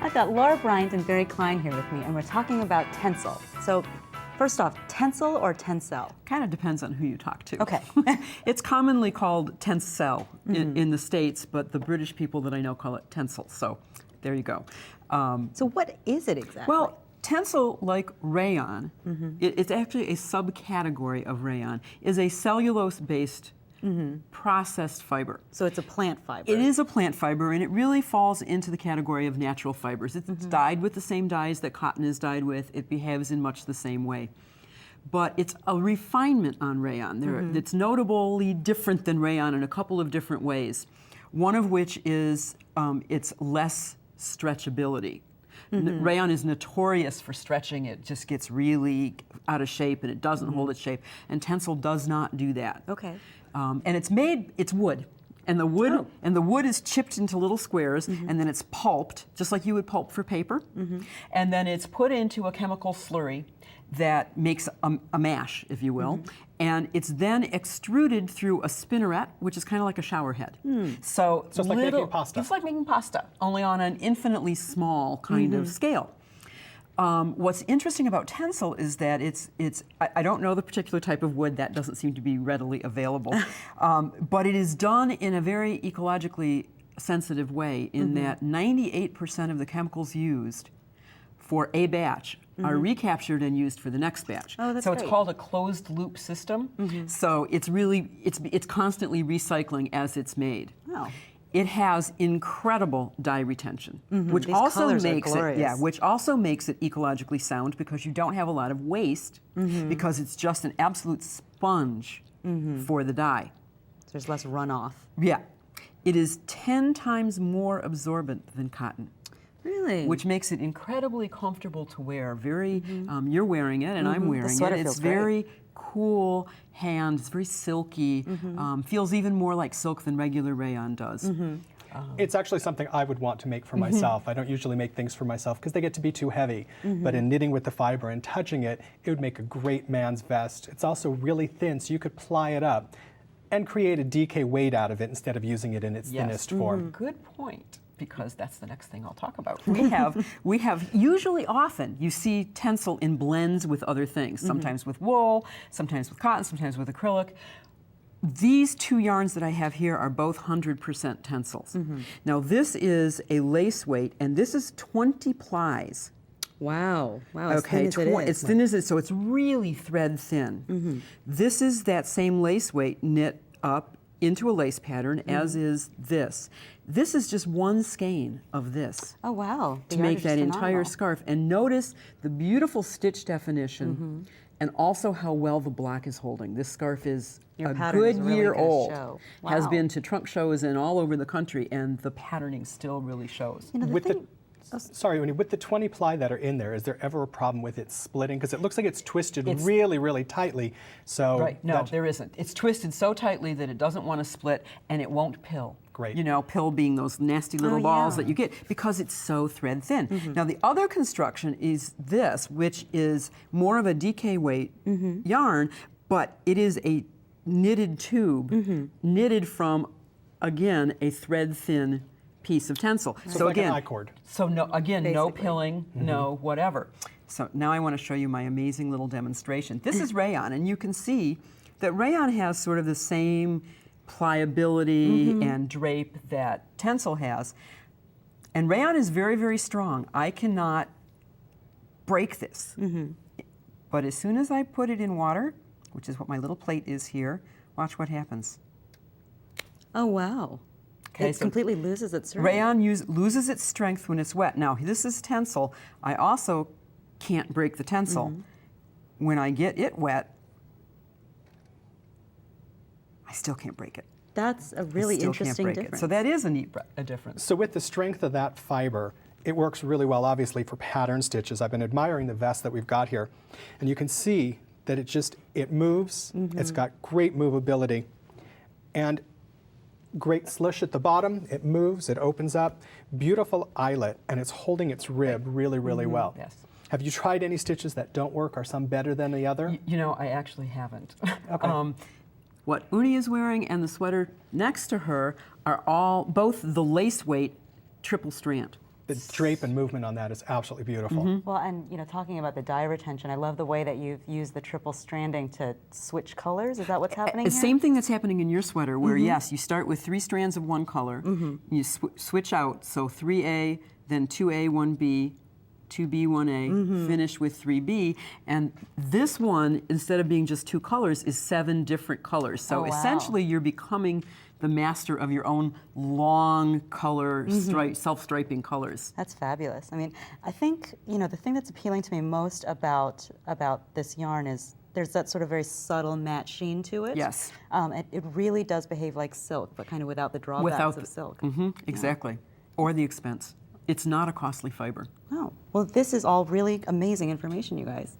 I've got Laura Bryant and Barry Klein here with me, and we're talking about Tencel. So, first off, Tencel or Tencel? Kind of depends on who you talk to. Okay. It's commonly called Tencel in the States, but the British people that I know call it Tencel. So there you go. So what is it exactly? Well, Tencel, like rayon, it's actually a subcategory of rayon, is a cellulose-based processed fiber. So it's a plant fiber. It is a plant fiber, and it really falls into the category of natural fibers. It's dyed with the same dyes that cotton is dyed with. It behaves in much the same way. But it's a refinement on rayon. It's notably different than rayon in a couple of different ways. One of which is its less stretchability. Rayon is notorious for stretching. It just gets really out of shape and it doesn't hold its shape. And Tencel does not do that. Okay. And it's wood. And the wood is chipped into little squares, and then it's pulped, just like you would pulp for paper. And then it's put into a chemical slurry that makes a mash, if you will. And it's then extruded through a spinneret, which is kind of like a shower head. So it's like making pasta. It's like making pasta, only on an infinitely small kind of scale. What's interesting about Tencel is that I don't know the particular type of wood, that doesn't seem to be readily available, but it is done in a very ecologically sensitive way in that 98% of the chemicals used for a batch are recaptured and used for the next batch. Oh, that's so it's great. called a closed loop system. So it's really, it's constantly recycling as it's made. Oh. It has incredible dye retention, which These also colors are makes glorious. which also makes it ecologically sound because you don't have a lot of waste because it's just an absolute sponge for the dye. So there's less runoff. Yeah. It is 10 times more absorbent than cotton. Really? Which makes it incredibly comfortable to wear. Very, you're wearing it and I'm wearing sweater it. feels It's great. very cool hand, it's very silky, feels even more like silk than regular rayon does. It's actually something I would want to make for myself. I don't usually make things for myself because they get to be too heavy. But in knitting with the fiber and touching it, it would make a great man's vest. It's also really thin, so you could ply it up and create a DK weight out of it instead of using it in its thinnest form. Good point, because that's the next thing I'll talk about. We have usually often, you see Tencel in blends with other things, sometimes with wool, sometimes with cotton, sometimes with acrylic. These two yarns that I have here are both 100% Tencels. Now this is a lace weight, and this is 20 plies. Wow. Wow, as Okay, thin as it is. it's thin as it is, so it's really thread thin. This is that same lace weight knit up into a lace pattern, as is this. This is just one skein of this Oh, wow. The to make yardage is that entire phenomenal. scarf. And notice the beautiful stitch definition and also how well the block is holding. This scarf is Your a pattern good is really year gonna old. show. Has Wow. been to trunk shows and all over the country, and the patterning still really shows. You know, the With thing, Sorry, Uni, with the 20 ply that are in there, is there ever a problem with it splitting? Because it looks like it's twisted really, really tightly. So Right, no, there isn't. It's twisted so tightly that it doesn't want to split, and it won't pill. Great. You know, pill being those nasty little balls that you get, because it's so thread thin. Now, the other construction is this, which is more of a DK weight yarn, but it is a knitted tube, knitted from, again, a thread thin piece of Tencel. So it's like an I-cord. So no, again, no Basically. pilling, no whatever. So now I want to show you my amazing little demonstration. This is rayon, and you can see that rayon has sort of the same pliability and drape that Tencel has. And rayon is very, very strong. I cannot break this. But as soon as I put it in water, which is what my little plate is here, watch what happens. oh, wow. Okay, It so completely loses its strength. Rayon loses its strength when it's wet. Now, this is Tencel. I also can't break the Tencel. When I get it wet, I still can't break it. That's a I really still can't interesting break difference. it. So that is a difference. So with the strength of that fiber, it works really well, obviously, for pattern stitches. I've been admiring the vest that we've got here. And you can see that it moves. It's got great movability. And great slush at the bottom. It moves, it opens up. Beautiful eyelet, and it's holding its rib really, really well. Yes. Have you tried any stitches that don't work? Are some better than the other? You know, I actually haven't. Okay. What Uni is wearing and the sweater next to her are both the lace weight triple strand. the drape and movement on that is absolutely beautiful. Well, and talking about the dye retention, I love the way that you've used the triple stranding to switch colors. Is that what's happening The here? same thing that's happening in your sweater, where yes, you start with 3 strands of one color, you switch out, so 3A, then 2A, 1B, 2B, 1A, finish with 3B, and this one, instead of being just 2 colors, is 7 different colors. So Oh, wow. essentially, you're becoming the master of your own long color, self-striping colors. That's fabulous. I mean, I think the thing that's appealing to me most about this yarn is there's that sort of very subtle matte sheen to it. Yes. It really does behave like silk, but kind of without the drawbacks of silk. Exactly. Or the expense. It's not a costly fiber. Oh, well, this is all really amazing information, you guys.